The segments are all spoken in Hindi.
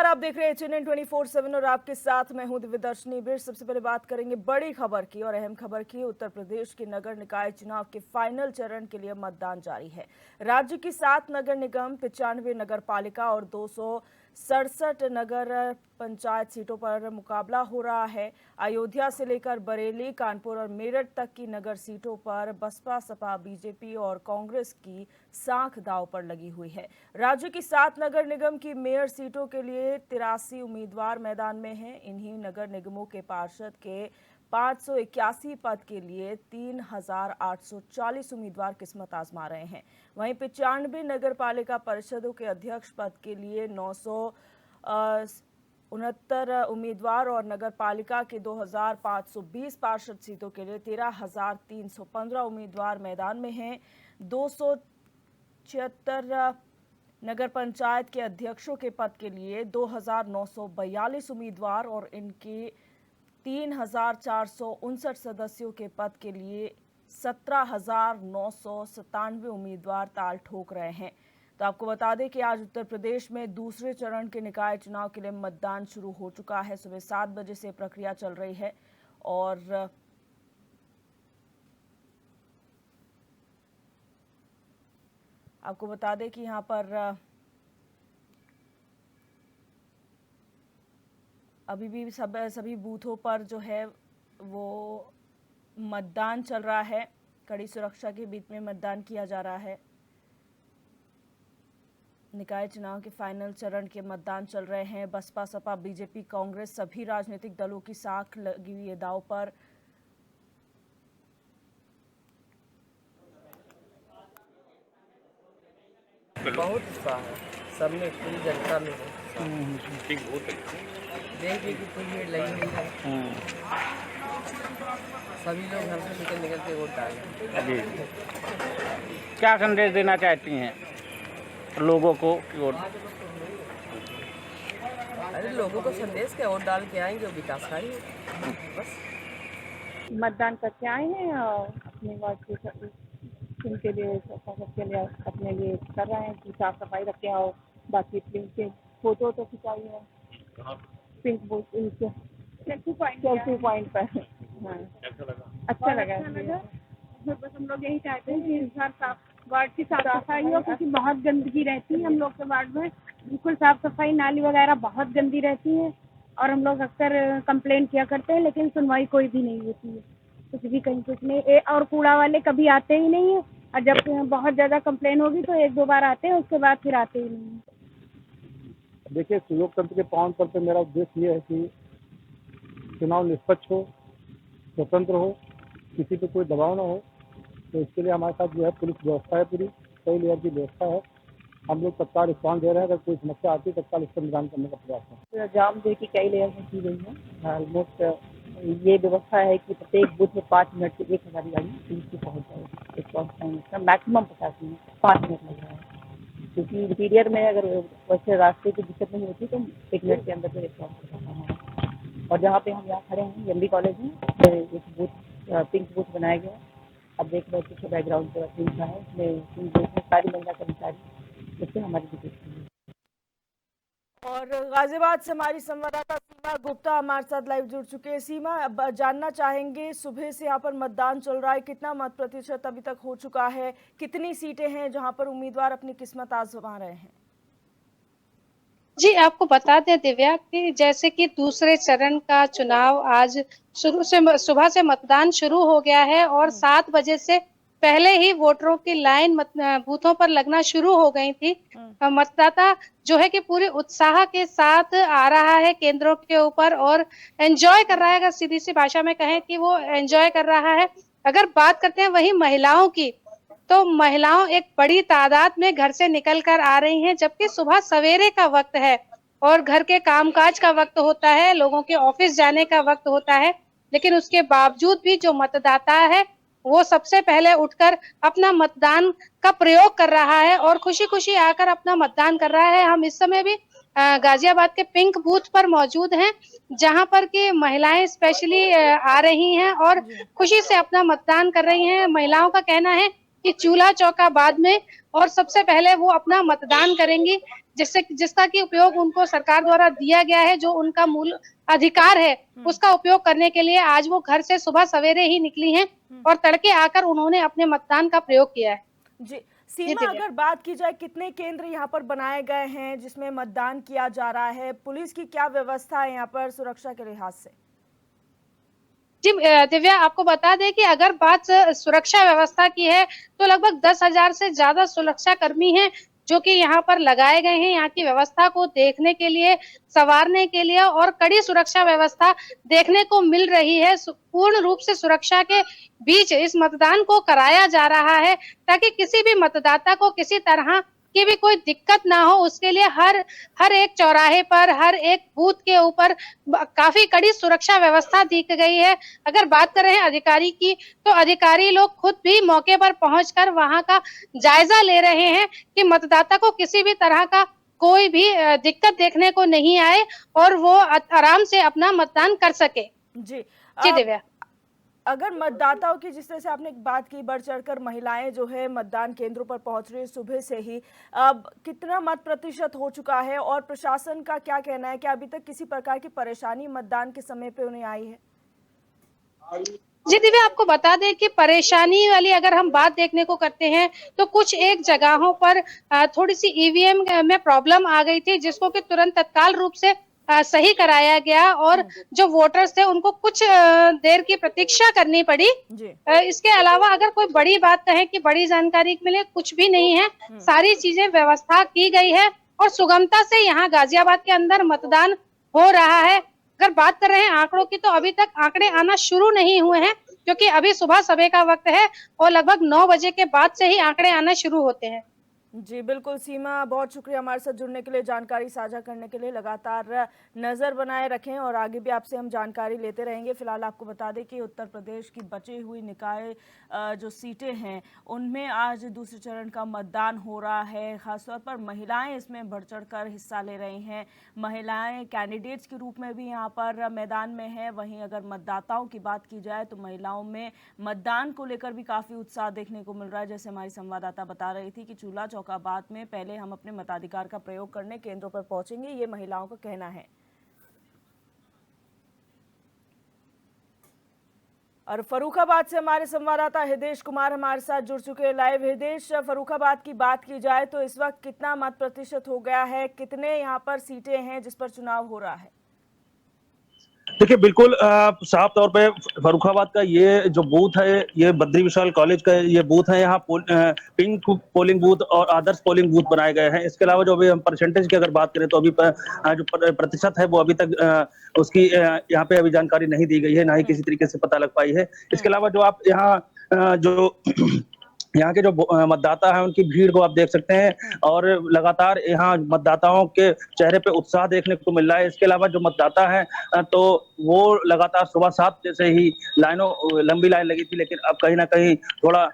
आप देख रहे हैं HNN 24/7 और आपके साथ मैं हूं दिव्यदर्शनी बिर। सबसे पहले बात करेंगे बड़ी खबर की और अहम खबर की। उत्तर प्रदेश के नगर निकाय चुनाव के फाइनल चरण के लिए मतदान जारी है। राज्य की 7 नगर निगम, 95 नगर पालिका और 267 नगर पंचायत सीटों पर मुकाबला हो रहा है। अयोध्या से लेकर बरेली, कानपुर और मेरठ तक की नगर सीटों पर बसपा, सपा, बीजेपी और कांग्रेस की साख दांव पर लगी हुई है। राज्य की 7 नगर निगम की मेयर सीटों के लिए 83 उम्मीदवार मैदान में हैं। इन्हीं नगर निगमों के पार्षद के 581 पद के लिए 3840 उम्मीदवार किस्मत आजमा रहे हैं। वहीं 95 नगर पालिका परिषदों के अध्यक्ष पद के लिए 969 उम्मीदवार और नगर पालिका के 2520 पार्षद सीटों के लिए 13315 उम्मीदवार मैदान में हैं। 276 नगर पंचायत के अध्यक्षों के पद के लिए 2942 उम्मीदवार और इनके 3459 सदस्यों के पद के लिए 17,997 उम्मीदवार ताल ठोक रहे हैं। तो आपको बता दें कि आज उत्तर प्रदेश में दूसरे चरण के निकाय चुनाव के लिए मतदान शुरू हो चुका है। सुबह 7 बजे से प्रक्रिया चल रही है और आपको बता दें कि यहाँ पर अभी भी सभी बूथों पर जो है वो मतदान चल रहा है। कड़ी सुरक्षा के बीच में मतदान किया जा रहा है। निकाय चुनाव के फाइनल चरण के मतदान चल रहे हैं। बसपा, सपा, बीजेपी, कांग्रेस सभी राजनीतिक दलों की साख लगी हुई है दांव पर। बहुत उत्साह है सब में, पूरी जनता में देखिए कि कोई भीड़ लगी नहीं है। सभी लोग घर से निकल के वोट डालें। जी, क्या संदेश देना चाहती हैं लोगों को कि वोट? अरे लोगों को संदेश क्या, वोट डाल के आएंगे, विकासकारी बस। मतदान करके आए हैं और अपने वार्ड के उनके लिए सबके लिए अपने लिए कर रहे हैं कि साफ सफाई रखें और बाकी पिंक के फोटो तो खिंचाई है पिंक बोर्ड सेल्फी पॉइंट पर। हाँ, अच्छा लगा। बस हम लोग यही चाहते हैं कि इस बार वार्ड की साफ सफाई हो, क्योंकि बहुत गंदगी रहती है हम लोग के वार्ड में। बिल्कुल साफ सफाई, नाली वगैरह बहुत गंदी रहती है और हम लोग अक्सर कंप्लेन किया करते हैं लेकिन सुनवाई कोई भी नहीं होती है, कुछ भी कहीं कुछ नहीं। और कूड़ा वाले कभी आते ही नहीं है और जब बहुत ज़्यादा कंप्लेन होगी तो 1-2 बार आते हैं, उसके बाद फिर आते ही नहीं है। देखिए, लोकतंत्र के पावन पर पे मेरा उद्देश्य ये है कि चुनाव निष्पक्ष हो, स्वतंत्र हो, किसी पे कोई दबाव ना हो। तो इसके लिए हमारे साथ जो है पुलिस व्यवस्था है, पूरी कई लेयर की व्यवस्था है। हम लोग तत्काल रिस्पॉन्स दे रहे हैं। अगर कोई समस्या आती है तत्काल इसका निदान करने का प्रयास है। जाम जो कि कई लेयर में की गई है। ऑलमोस्ट ये व्यवस्था है कि प्रत्येक बूथ में 5 मिनट से 1000 गाड़ी पुलिस की पहुँच जाएगी। रिस्पॉन्स टाइम इसका मैक्सिमम 50 मिनट, 5 मिनट लग रहा है, क्योंकि इंटीरियर में अगर वैसे रास्ते की दिक्कत नहीं होती तो 1 मिनट के अंदर से रिस्पॉन्स कर सकता है। और जहाँ पे हम यहाँ खड़े हैं एमबी कॉलेज में, एक बूथ पिंक बूथ बनाया गया है। अब देख रहे हैं पीछे बैकग्राउंड पूरा पिंक का है, इसमें पिंक बूथ में सारी महिला कर्मचारी, इससे हमारी डिटेल्स। और गाजियाबाद से हमारी संवाददाता सीमा गुप्ता हमारे साथ लाइव जुड़ चुके हैं। सीमा, अब जानना चाहेंगे, सुबह से यहाँ पर मतदान चल रहा है, कितना मत प्रतिशत अभी तक हो चुका है, कितनी सीटें हैं जहाँ पर उम्मीदवार अपनी किस्मत आजमा रहे हैं? जी, आपको बता दें दिव्या कि जैसे कि दूसरे चरण का चुनाव आज सुबह से मतदान शुरू हो गया है और 7 बजे से पहले ही वोटरों की लाइन बूथों पर लगना शुरू हो गई थी। मतदाता जो है कि पूरे उत्साह के साथ आ रहा है केंद्रों के ऊपर और एंजॉय कर रहा है। अगर सीधी सी भाषा में कहें कि वो एंजॉय कर रहा है। अगर बात करते हैं वही महिलाओं की, तो महिलाओं एक बड़ी तादाद में घर से निकल कर आ रही हैं, जबकि सुबह सवेरे का वक्त है और घर के कामकाज का वक्त होता है, लोगों के ऑफिस जाने का वक्त होता है, लेकिन उसके बावजूद भी जो मतदाता है वो सबसे पहले उठकर अपना मतदान का प्रयोग कर रहा है और खुशी-खुशी आकर अपना मतदान कर रहा है। हम इस समय भी गाजियाबाद के पिंक बूथ पर मौजूद हैं, जहां पर की महिलाएं स्पेशली आ रही हैं और खुशी से अपना मतदान कर रही हैं। महिलाओं का कहना है कि चूल्हा चौका बाद में और सबसे पहले वो अपना मतदान करेंगी। जिसका की उपयोग उनको सरकार द्वारा दिया गया है, जो उनका मूल अधिकार है, उसका उपयोग करने के लिए आज वो घर से सुबह सवेरे ही निकली हैं और तड़के आकर उन्होंने अपने मतदान का प्रयोग किया है। जी सीमा, अगर बात की जाए कितने केंद्र यहाँ पर बनाए गए हैं जिसमें मतदान किया जा रहा है, पुलिस की क्या व्यवस्था है यहाँ पर सुरक्षा के लिहाज से? जी दिव्या, आपको बता दें कि अगर बात सुरक्षा व्यवस्था की है तो लगभग 10,000 से ज्यादा सुरक्षा कर्मी हैं जो कि यहाँ पर लगाए गए हैं यहाँ की व्यवस्था को देखने के लिए, संवारने के लिए, और कड़ी सुरक्षा व्यवस्था देखने को मिल रही है। पूर्ण रूप से सुरक्षा के बीच इस मतदान को कराया जा रहा है ताकि किसी भी मतदाता को किसी तरह की भी कोई दिक्कत ना हो। उसके लिए हर एक चौराहे पर, हर एक बूथ के ऊपर काफी कड़ी सुरक्षा व्यवस्था दी गई है। अगर बात कर रहे हैं अधिकारी की, तो अधिकारी लोग खुद भी मौके पर पहुंचकर वहां का जायजा ले रहे हैं कि मतदाता को किसी भी तरह का कोई भी दिक्कत देखने को नहीं आए और वो आराम से अपना मतदान कर सके। जी दिव्या, अगर मतदाताओं की, जिस तरह से आपने बात की, बढ़ चढ़कर महिलाएं जो है मतदान केंद्रों पर पहुंच रही है सुबह से ही, अब कितना मत प्रतिशत हो चुका है और प्रशासन का क्या कहना है कि अभी तक किसी प्रकार की परेशानी मतदान के समय पे उन्हें आई है? जी दिव्या, आपको बता दें कि परेशानी वाली अगर हम बात देखने को करते हैं तो कुछ एक जगहों पर थोड़ी सी ईवीएम में प्रॉब्लम आ गई थी, जिसको कि तुरंत तत्काल रूप से सही कराया गया और जो वोटर्स थे उनको कुछ देर की प्रतीक्षा करनी पड़ी। इसके अलावा अगर कोई बड़ी बात कहें कि बड़ी जानकारी मिले, कुछ भी नहीं है। सारी चीजें व्यवस्था की गई है और सुगमता से यहाँ गाजियाबाद के अंदर मतदान हो रहा है। अगर बात कर रहे हैं आंकड़ों की, तो अभी तक आंकड़े आना शुरू नहीं हुए हैं क्योंकि अभी सुबह समय का वक्त है और लगभग 9 बजे के बाद से ही आंकड़े आना शुरू होते हैं। जी बिल्कुल सीमा, बहुत शुक्रिया हमारे साथ जुड़ने के लिए, जानकारी साझा करने के लिए। लगातार नज़र बनाए रखें और आगे भी आपसे हम जानकारी लेते रहेंगे। फिलहाल आपको बता दें कि उत्तर प्रदेश की बची हुई निकाय जो सीटें हैं उनमें आज दूसरे चरण का मतदान हो रहा है। खासतौर पर महिलाएं इसमें बढ़ चढ़ कर हिस्सा ले रही हैं। महिलाएं कैंडिडेट्स के रूप में भी यहाँ पर मैदान में हैं। वहीं अगर मतदाताओं की बात की जाए तो महिलाओं में मतदान को लेकर भी काफ़ी उत्साह देखने को मिल रहा है। जैसे हमारी संवाददाता बता रही थी कि चूल्हा चौकाबाद में पहले हम अपने मताधिकार का प्रयोग करने केंद्रों पर पहुंचेंगे, ये महिलाओं का कहना है। और फर्रुखाबाद से हमारे संवाददाता हृदेश कुमार हमारे साथ जुड़ चुके हैं लाइव। हृदेश, फर्रुखाबाद की बात की जाए तो इस वक्त कितना मत प्रतिशत हो गया है, कितने यहाँ पर सीटें हैं जिस पर चुनाव हो रहा है? देखिए बिल्कुल साफ तौर पे फर्रुखाबाद का ये जो बूथ है, ये बद्री विशाल कॉलेज का ये बूथ है। यहाँ पिंक पोलिंग बूथ और आदर्श पोलिंग बूथ बनाए गए हैं। इसके अलावा जो अभी हम परसेंटेज की अगर बात करें तो अभी जो प्रतिशत है वो अभी तक उसकी यहाँ पे अभी जानकारी नहीं दी गई है, ना ही किसी तरीके से पता लग पाई है। इसके अलावा जो आप यहाँ के जो मतदाता हैं उनकी भीड़ को आप देख सकते हैं और लगातार यहाँ मतदाताओं के चेहरे पे उत्साह देखने को मिल रहा है। इसके अलावा जो मतदाता हैं तो वो लगातार सुबह 7 जैसे ही लंबी लाइन लगी थी, लेकिन अब कहीं ना कहीं थोड़ा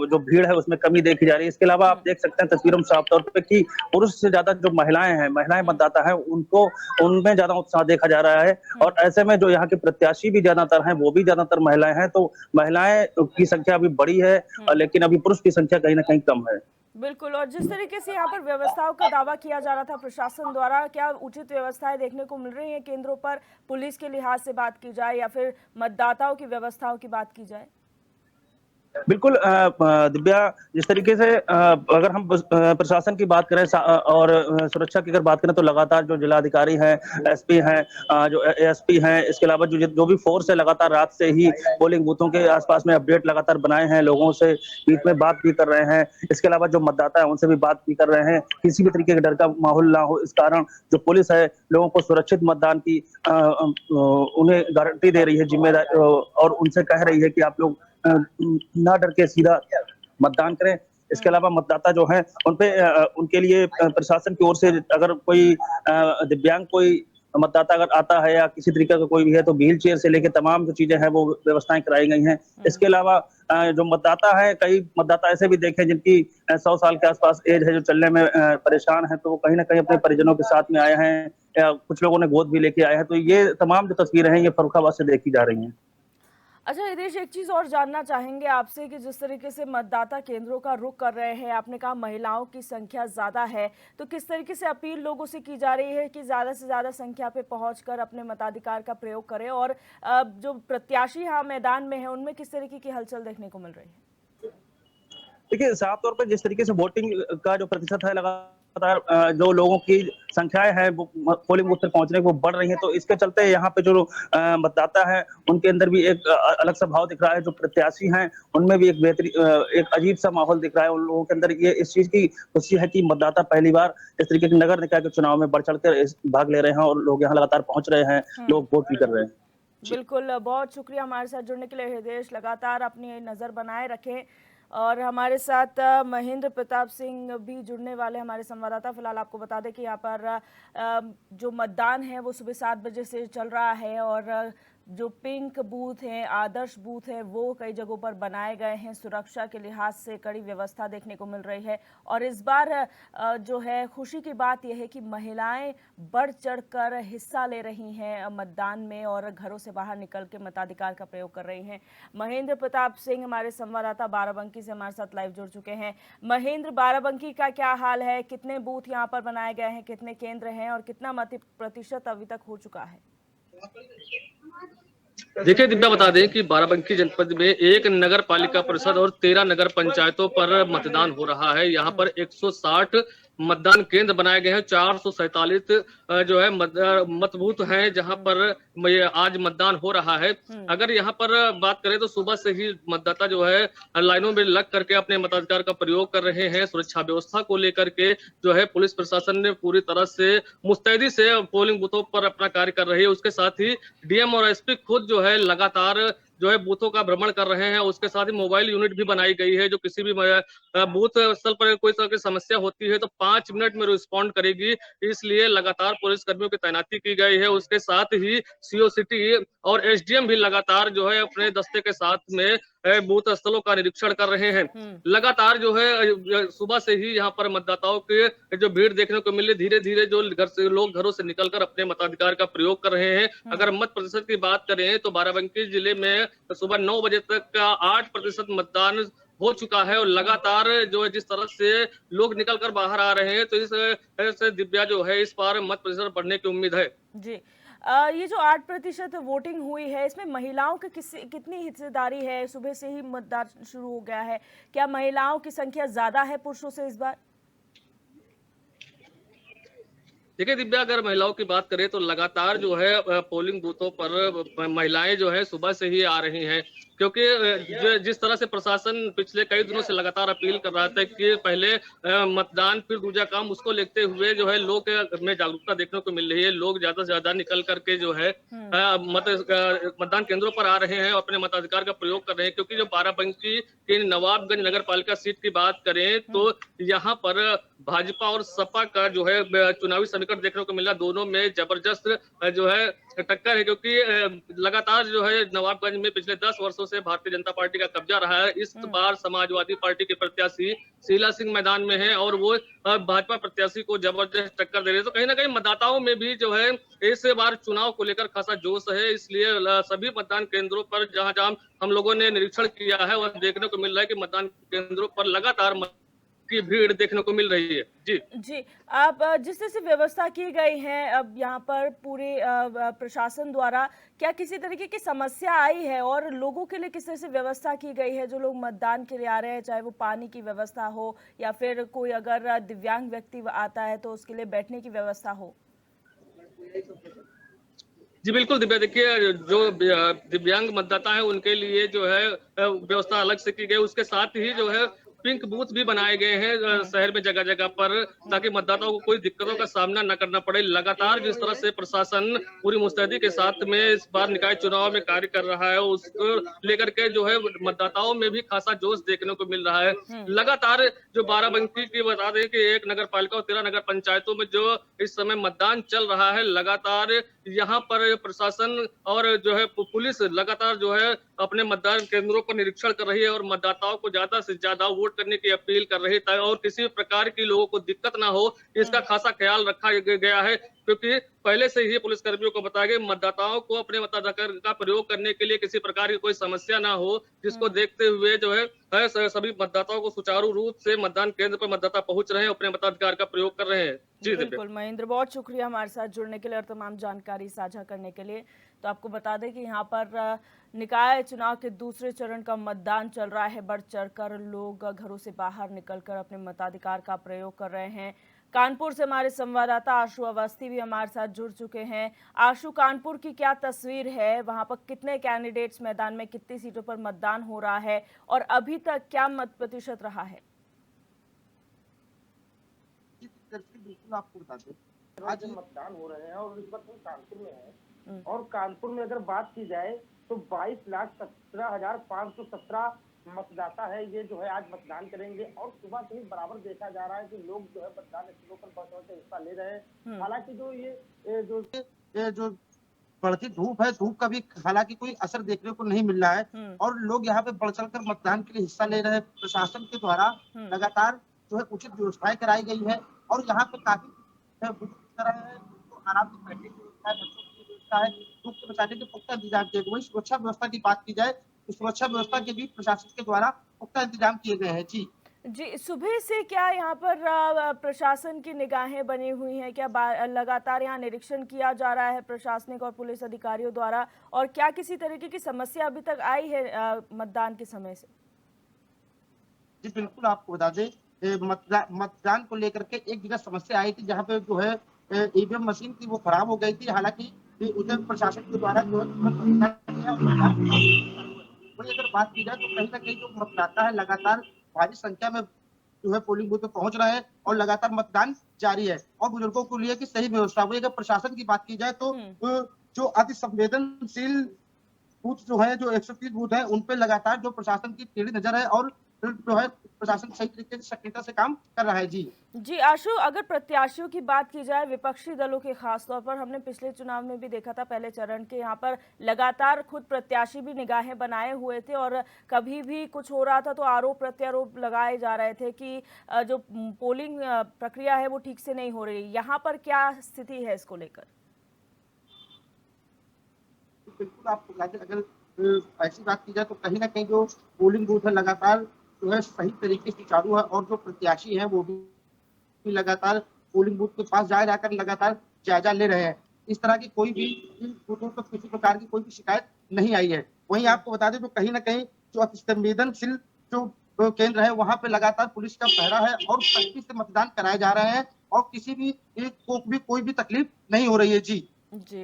जो भीड़ है उसमें कमी देखी जा रही है। इसके अलावा आप देख सकते हैं तस्वीरों में साफ तौर पे कि पुरुष से ज्यादा जो महिलाएं मतदाता है उनमें ज्यादा उत्साह देखा जा रहा है। और ऐसे में जो यहाँ के प्रत्याशी भी ज्यादातर हैं वो भी ज्यादातर महिलाएं हैं, तो महिलाएं की संख्या अभी बड़ी है लेकिन अभी पुरुष की संख्या कहीं ना कहीं कम है। बिल्कुल, और जिस तरीके से यहाँ पर व्यवस्थाओं का दावा किया जा रहा था प्रशासन द्वारा, क्या उचित व्यवस्थाएं देखने को मिल रही हैं केंद्रों पर? पुलिस के लिहाज से बात की जाए या फिर मतदाताओं की व्यवस्थाओं की बात की जाए? बिल्कुल दिव्या, जिस तरीके से अगर हम प्रशासन की बात करें और सुरक्षा की अगर बात करें तो लगातार जो जिलाधिकारी हैं, एसपी हैं, जो एएसपी हैं, इसके अलावा जो भी फोर्स है लगातार रात से ही पोलिंग बूथों के आसपास में अपडेट लगातार बनाए हैं, लोगों से बीच में बात भी कर रहे हैं। इसके अलावा जो मतदाता है उनसे भी बात भी कर रहे हैं, किसी भी तरीके के डर का माहौल ना हो। इस कारण जो पुलिस है लोगों को सुरक्षित मतदान की उन्हें गारंटी दे रही है, जिम्मेदारी, और उनसे कह रही है कि आप लोग ना डर के सीधा मतदान करें। इसके अलावा मतदाता जो हैं उनके लिए प्रशासन की ओर से अगर कोई दिव्यांग कोई मतदाता अगर आता है या किसी तरीके का कोई भी है तो व्हील चेयर से लेके तमाम जो चीजें हैं वो व्यवस्थाएं कराई गई हैं। इसके अलावा जो मतदाता है, कई मतदाता ऐसे भी देखे जिनकी 100 साल के आसपास एज है, जो चलने में परेशान है, तो वो कहीं ना कहीं अपने परिजनों के साथ में आए हैं या कुछ लोगों ने गोद भी लेके आए हैं। तो ये तमाम जो तस्वीरें हैं ये फर्रुखाबाद से देखी जा रही हैं। अच्छा हितेश, एक चीज और जानना चाहेंगे आपसे कि जिस तरीके से मतदाता केंद्रों का रुख कर रहे हैं, आपने कहा महिलाओं की संख्या ज्यादा है, तो किस तरीके से अपील लोगों से की जा रही है कि ज्यादा से ज्यादा संख्या पे पहुंचकर अपने मताधिकार का प्रयोग करें, और जो प्रत्याशी यहाँ मैदान में है उनमें किस तरीके की हलचल देखने को मिल रही है? देखिए, साफ तौर पर जिस तरीके से वोटिंग का जो प्रतिशत है लगातार जो लोगों की संख्याएं हैं वो पोलिंग बूथ तक पहुंचने वो बढ़ रही हैं, तो इसके चलते यहाँ पे जो मतदाता है उनके अंदर भी एक अलग सा भाव दिख रहा है। जो प्रत्याशी हैं उनमें भी एक बेहतरीन एक अजीब सा माहौल दिख रहा है। उन लोगों के अंदर ये इस चीज की खुशी है कि मतदाता पहली बार इस तरीके के नगर निकाय के चुनाव में बढ़ चढ़कर भाग ले रहे हैं और लोग यहाँ लगातार पहुंच रहे हैं, लोग वोट भी कर रहे हैं। बिल्कुल, बहुत शुक्रिया हमारे साथ जुड़ने के लिए हितेश। लगातार अपनी नज़र बनाए रखें। और हमारे साथ महेंद्र प्रताप सिंह भी जुड़ने वाले हमारे संवाददाता। फिलहाल आपको बता दें कि यहाँ पर जो मतदान है वो सुबह 7 बजे से चल रहा है, और जो पिंक बूथ हैं, आदर्श बूथ है, वो कई जगहों पर बनाए गए हैं। सुरक्षा के लिहाज से कड़ी व्यवस्था देखने को मिल रही है। और इस बार जो है खुशी की बात यह है कि महिलाएं बढ़ चढ़कर हिस्सा ले रही हैं मतदान में और घरों से बाहर निकल के मताधिकार का प्रयोग कर रही हैं। महेंद्र प्रताप सिंह हमारे संवाददाता बाराबंकी से हमारे साथ लाइव जुड़ चुके हैं। महेंद्र, बाराबंकी का क्या हाल है? कितने बूथ यहाँ पर बनाए गए हैं, कितने केंद्र हैं और कितना मत प्रतिशत अभी तक हो चुका है? देखिए दिव्या, बता दें कि बाराबंकी जनपद में 1 नगर पालिका परिषद और 13 नगर पंचायतों पर मतदान हो रहा है। यहाँ पर 160 मतदान केंद्र बनाए गए हैं। 447 जो है मत बूथ हैं जहां पर आज मतदान हो रहा है। अगर यहाँ पर बात करें तो सुबह से ही मतदाता जो है लाइनों में लग करके अपने मताधिकार का प्रयोग कर रहे हैं। सुरक्षा व्यवस्था को लेकर के जो है पुलिस प्रशासन ने पूरी तरह से मुस्तैदी से पोलिंग बूथों पर अपना कार्य कर रही है। उसके साथ ही डीएम और एसपी खुद जो है लगातार जो है बूथों का भ्रमण कर रहे हैं। उसके साथ ही मोबाइल यूनिट भी बनाई गई है जो किसी भी बूथ स्थल पर कोई तरह की समस्या होती है तो 5 मिनट में रिस्पॉन्ड करेगी, इसलिए लगातार पुलिस कर्मियों की तैनाती की गई है। उसके साथ ही सीओ सिटी और एसडीएम भी लगातार जो है अपने दस्ते के साथ में बूथ स्थलों का निरीक्षण कर रहे हैं। लगातार जो है सुबह से ही यहाँ पर मतदाताओं के जो भीड़ देखने को मिली, धीरे धीरे जो लोग घरों से निकलकर अपने मताधिकार का प्रयोग कर रहे हैं। अगर मत प्रतिशत की बात करें तो बाराबंकी जिले में सुबह 9 बजे तक का 8% मतदान हो चुका है और लगातार जो है जिस तरह से लोग निकल कर बाहर आ रहे हैं तो इस से दिव्या जो है इस बार मत प्रतिशत बढ़ने की उम्मीद है। जी, ये जो 8% वोटिंग हुई है इसमें महिलाओं की कितनी हिस्सेदारी है? सुबह से ही मतदान शुरू हो गया है, क्या महिलाओं की संख्या ज्यादा है पुरुषों से इस बार? देखिए दिव्या, अगर महिलाओं की बात करें तो लगातार जो है पोलिंग बूथों पर महिलाएं जो है सुबह से ही आ रही हैं, क्योंकि जिस तरह से प्रशासन पिछले कई दिनों से लगातार अपील कर रहा था कि पहले मतदान फिर दूसरा काम, उसको लेते हुए जो है लोग में जागरूकता देखने को मिल रही है। लोग ज्यादा से ज्यादा निकल करके जो है मतदान केंद्रों पर आ रहे हैं और अपने मताधिकार का प्रयोग कर रहे हैं। क्योंकि जो बाराबंकी के नवाबगंज नगर पालिका सीट की बात करें तो यहाँ पर भाजपा और सपा का जो है चुनावी समीकरण देखने को मिला। दोनों में जबरदस्त जो है टक्कर है, क्योंकि लगातार जो है नवाबगंज में पिछले 10 वर्षों से भारतीय जनता पार्टी का कब्जा रहा है। इस बार समाजवादी पार्टी के प्रत्याशी शीला सिंह मैदान में है और वो भाजपा प्रत्याशी को जबरदस्त टक्कर दे रहे हैं। तो कहीं ना कहीं मतदाताओं में भी जो है इस बार चुनाव को लेकर खासा जोश है। इसलिए सभी मतदान केंद्रों पर जहां जहां हम लोगों ने निरीक्षण किया है वह देखने को मिल रहा है कि मतदान केंद्रों पर लगातार की भीड़ देखने को मिल रही है। जी, आप जिस तरह से व्यवस्था की गई है अब यहाँ पर पूरे प्रशासन द्वारा, क्या किसी तरीके की समस्या आई है और लोगों के लिए किस तरह से व्यवस्था की गई है जो लोग मतदान के लिए आ रहे हैं, चाहे वो पानी की व्यवस्था हो या फिर कोई अगर दिव्यांग व्यक्ति आता है तो उसके लिए बैठने की व्यवस्था हो? जी बिल्कुल दिव्या, देखिए जो दिव्यांग मतदाता है उनके लिए जो है व्यवस्था अलग से की गई। उसके साथ ही जो है पिंक बूथ भी बनाए गए हैं शहर में जगह जगह पर, ताकि मतदाताओं को कोई दिक्कतों का सामना न करना पड़े। लगातार जिस तरह से प्रशासन पूरी मुस्तैदी के साथ में इस बार निकाय चुनाव में कार्य कर रहा है उसको लेकर के जो है मतदाताओं में भी खासा जोश देखने को मिल रहा है। लगातार जो बाराबंकी की बता दें कि 1 नगर पालिका और 13 नगर पंचायतों में जो इस समय मतदान चल रहा है, लगातार यहाँ पर प्रशासन और जो है पुलिस लगातार जो है अपने मतदान केंद्रों पर निरीक्षण कर रही है और मतदाताओं को ज्यादा से ज्यादा वोट करने की अपील कर रही है और किसी भी प्रकार की लोगों को दिक्कत ना हो इसका खासा ख्याल रखा गया है। क्योंकि पहले से ही पुलिस कर्मियों को बताया गया मतदाताओं को अपने मताधिकार का प्रयोग करने के लिए किसी प्रकार की कोई समस्या ना हो, जिसको देखते हुए जो है सभी मतदाताओं को सुचारू रूप से मतदान केंद्र पर मतदाता पहुंच रहे हैं, अपने मताधिकार का प्रयोग कर रहे हैं। जी दिव्या। बिल्कुल महेंद्र, बहुत शुक्रिया हमारे साथ जुड़ने के लिए और तमाम जानकारी साझा करने के लिए। तो आपको बता दें कि यहाँ पर निकाय चुनाव के दूसरे चरण का मतदान चल रहा है। बढ़ चढ़कर लोग घरों से बाहर निकलकर अपने मताधिकार का प्रयोग कर रहे हैं। कानपुर से हमारे संवाददाता आशु अवस्थी भी हमारे साथ जुड़ चुके हैं। आशु, कानपुर की क्या तस्वीर है? वहां पर कितने कैंडिडेट्स मैदान में, कितनी सीटों पर मतदान हो रहा है और अभी तक क्या मत प्रतिशत रहा है? बिल्कुल आपको बता दें, आज मतदान हो रहे हैं और इस वक्त हम कानपुर में हैं और कानपुर में अगर बात की जाए तो 22,17,517 मतदाता है ये जो है आज मतदान करेंगे और सुबह से ही बराबर देखा जा रहा है कि लोग जो है मतदान स्थलों पर बढ़ चढ़ के हिस्सा ले रहे हैं। हालांकि जो बढ़ती धूप है, धूप का भी हालांकि कोई असर देखने को नहीं मिल रहा है और लोग यहाँ पे बढ़ चढ़ कर मतदान के लिए हिस्सा ले रहे हैं। प्रशासन के द्वारा लगातार जो है उचित व्यवस्थाएं कराई गई है और यहाँ पे काफी आराम से बैठने की व्यवस्था है, बच्चों की व्यवस्था है, धूप से बचाने के पुख्ता इंतजाम किए गए। वही सुरक्षा व्यवस्था की बात की जाए तो सुरक्षा व्यवस्था के भी प्रशासन के द्वारा पुख्ता इंतजाम किए गए हैं। जी, सुबह से क्या यहाँ पर प्रशासन की निगाहें बनी हुई हैं? क्या लगातार यहाँ निरीक्षण किया जा रहा है प्रशासनिक और पुलिस अधिकारियों द्वारा, और क्या किसी तरीके की समस्या अभी तक आई है मतदान के समय से? जी बिल्कुल, आपको बता दें मतदान को लेकर के एक जगह समस्या आई थी जहाँ पे जो है ईवीएम मशीन थी वो खराब हो गई थी। हालांकि उसे प्रशासन के द्वारा जो वही अगर बात की जाए तो कहीं ना कहीं जो मतदाता है लगातार भारी संख्या में जो है पोलिंग बूथ पे पहुंच रहे हैं और लगातार मतदान जारी है और बुजुर्गों को लिए कि सही व्यवस्था। वही अगर प्रशासन की बात की जाए तो जो अति संवेदनशील बूथ जो है, जो 130 बूथ है, उन पे लगातार जो प्रशासन की टेढ़ी नजर है और जो है प्रशासन सही तरीके से सक्रियता से काम कर रहा है। जी आशु, अगर प्रत्याशियों की बात की जाए विपक्षी दलों के, खास तौर पर हमने पिछले चुनाव में भी देखा था पहले चरण के, यहाँ पर लगातार खुद प्रत्याशी भी निगाहें बनाए हुए थे और कभी भी कुछ हो रहा था तो आरोप प्रत्यारोप लगाए जा रहे थे कि जो पोलिंग प्रक्रिया है वो ठीक से नहीं हो रही। यहाँ पर क्या स्थिति है इसको लेकर? बिल्कुल, आपको अगर ऐसी बात की जाए तो कहीं ना कहीं जो पोलिंग बूथ है लगातार जो है सही तरीके से चालू है और जो प्रत्याशी है वो भी लगातार पोलिंग बूथ के पास जाकर लगातार जायजा ले रहे हैं। इस तरह की कोई भी बूथों पर किसी प्रकार की कोई भी शिकायत नहीं आई है। वहीं आपको बता दें तो कहीं ना कहीं जो संवेदनशील जो केंद्र है वहां पे लगातार पुलिस का पहरा है और सख्ती से मतदान कराए जा रहे हैं और किसी भी कोई भी तकलीफ नहीं हो रही है। जी,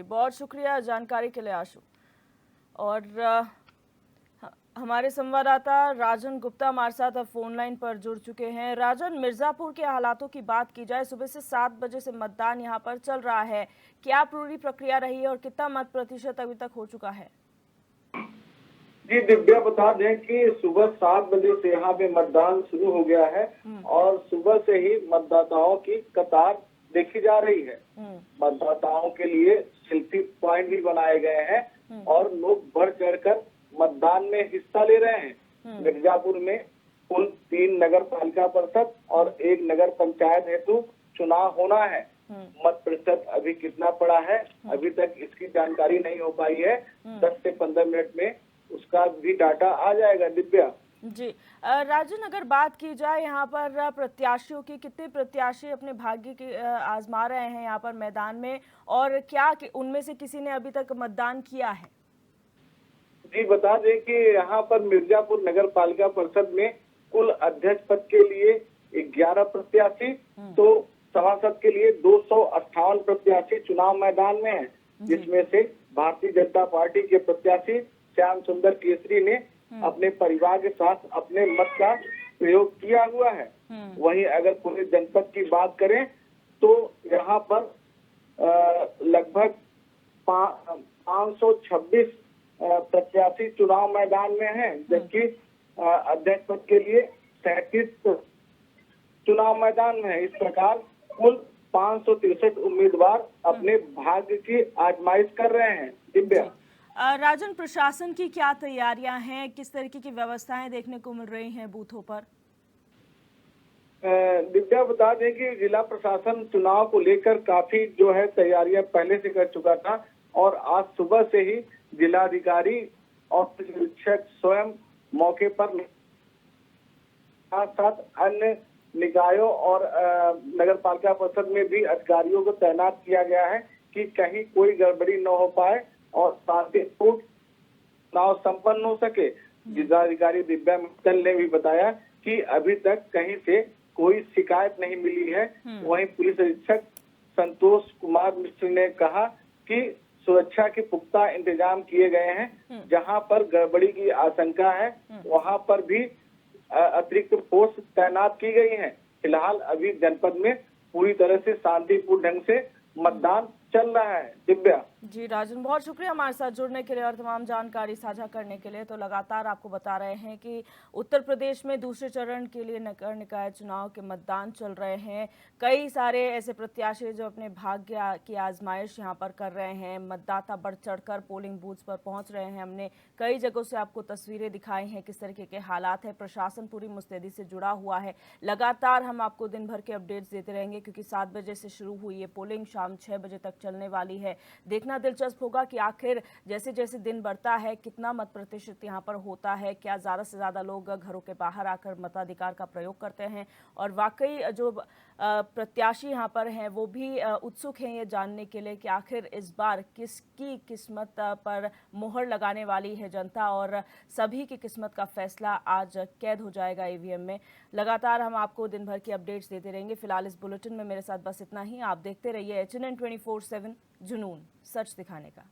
बहुत शुक्रिया जानकारी के लिए आशु। और हमारे संवाददाता राजन गुप्ता हमारे साथ अब फोन लाइन पर जुड़ चुके हैं। राजन, मिर्जापुर के हालातों की बात की जाए, सुबह से 7 बजे से मतदान यहां पर चल रहा है, क्या पूरी प्रक्रिया रही है और कितना मत प्रतिशत अभी तक हो चुका है? जी दिव्या, बता दें कि सुबह 7 बजे से यहाँ पे मतदान शुरू हो गया है और सुबह से ही मतदाताओं की कतार देखी जा रही है। मतदाताओं के लिए सेल्फी पॉइंट भी बनाए गए हैं और लोग बढ़ चढ़कर मतदान में हिस्सा ले रहे हैं। मिर्जापुर में कुल 3 नगर पालिका परिषद और 1 नगर पंचायत हेतु चुनाव होना है। मत प्रतिशत अभी कितना पड़ा है अभी तक इसकी जानकारी नहीं हो पाई है। 10 से 15 मिनट में उसका भी डाटा आ जाएगा। दिव्या जी, राजन, अगर बात की जाए यहाँ पर प्रत्याशियों की, कितने प्रत्याशी अपने भाग्य की आजमा रहे हैं यहाँ पर मैदान में, और क्या उनमें से किसी ने अभी तक मतदान किया है? जी, बता दें कि यहाँ पर मिर्जापुर नगर पालिका परिषद में कुल अध्यक्ष पद के लिए 11 प्रत्याशी तो सभासद के लिए 258 प्रत्याशी चुनाव मैदान में हैं, जिसमें से भारतीय जनता पार्टी के प्रत्याशी श्याम सुंदर केसरी ने अपने परिवार के साथ अपने मत का प्रयोग किया हुआ है। वहीं अगर पूरे जनपद की बात करें तो यहाँ पर लगभग 526 प्रत्याशी चुनाव मैदान में हैं, जबकि अध्यक्ष पद के लिए 37 चुनाव मैदान में है। इस प्रकार कुल 563 उम्मीदवार अपने भाग्य की आजमाइश कर रहे हैं। दिव्या, राजन, प्रशासन की क्या तैयारियां हैं, किस तरीके की व्यवस्थाएं देखने को मिल रही हैं बूथों पर? दिव्या बता दें कि जिला प्रशासन चुनाव को लेकर काफी जो है तैयारियां पहले से कर चुका था और आज सुबह से ही जिलाधिकारी और निरीक्षक स्वयं मौके पर साथ साथ अन्य निकायों और नगर पालिका परिषद में भी अधिकारियों को तैनात किया गया है कि कहीं कोई गड़बड़ी न हो पाए और शांतिपूर्ण चुनाव संपन्न हो सके। जिलाधिकारी दिव्या मित्तल ने भी बताया कि अभी तक कहीं से कोई शिकायत नहीं मिली है। वहीं पुलिस अधीक्षक संतोष कुमार मिश्र ने कहा कि सुरक्षा के पुख्ता इंतजाम किए गए हैं। जहां पर गड़बड़ी की आशंका है वहां पर भी अतिरिक्त फोर्स तैनात की गई है। फिलहाल अभी जनपद में पूरी तरह से शांतिपूर्ण ढंग से मतदान चल रहा है। दिव्या जी राजन, बहुत शुक्रिया हमारे साथ जुड़ने के लिए और तमाम जानकारी साझा करने के लिए। तो लगातार आपको बता रहे हैं कि उत्तर प्रदेश में दूसरे चरण के लिए नगर निकाय चुनाव के मतदान चल रहे हैं। कई सारे ऐसे प्रत्याशी जो अपने भाग्य की आजमाइश यहां पर कर रहे हैं, मतदाता बढ़ चढ़कर पोलिंग बूथ पर पहुंच रहे हैं। हमने कई जगहों से आपको तस्वीरें दिखाई हैं किस तरीके के हालात है। प्रशासन पूरी मुस्तैदी से जुड़ा हुआ है। लगातार हम आपको दिन भर के अपडेट्स देते रहेंगे क्योंकि 7 बजे से शुरू हुई ये पोलिंग शाम 6 बजे तक चलने वाली है। देखना दिलचस्प होगा कि आखिर जैसे जैसे दिन बढ़ता है कितना मत प्रतिशत यहाँ पर होता है, क्या ज़्यादा से ज़्यादा लोग घरों के बाहर आकर मताधिकार का प्रयोग करते हैं और वाकई जो प्रत्याशी यहाँ पर हैं वो भी उत्सुक हैं ये जानने के लिए कि आखिर इस बार किसकी किस्मत पर मोहर लगाने वाली है जनता और सभी की किस्मत का फैसला आज कैद हो जाएगा ईवीएम में। लगातार हम आपको दिन भर की अपडेट्स देते रहेंगे। फिलहाल इस बुलेटिन में मेरे साथ बस इतना ही। आप देखते रहिए HNN 24/7, जुनून सच दिखाने का।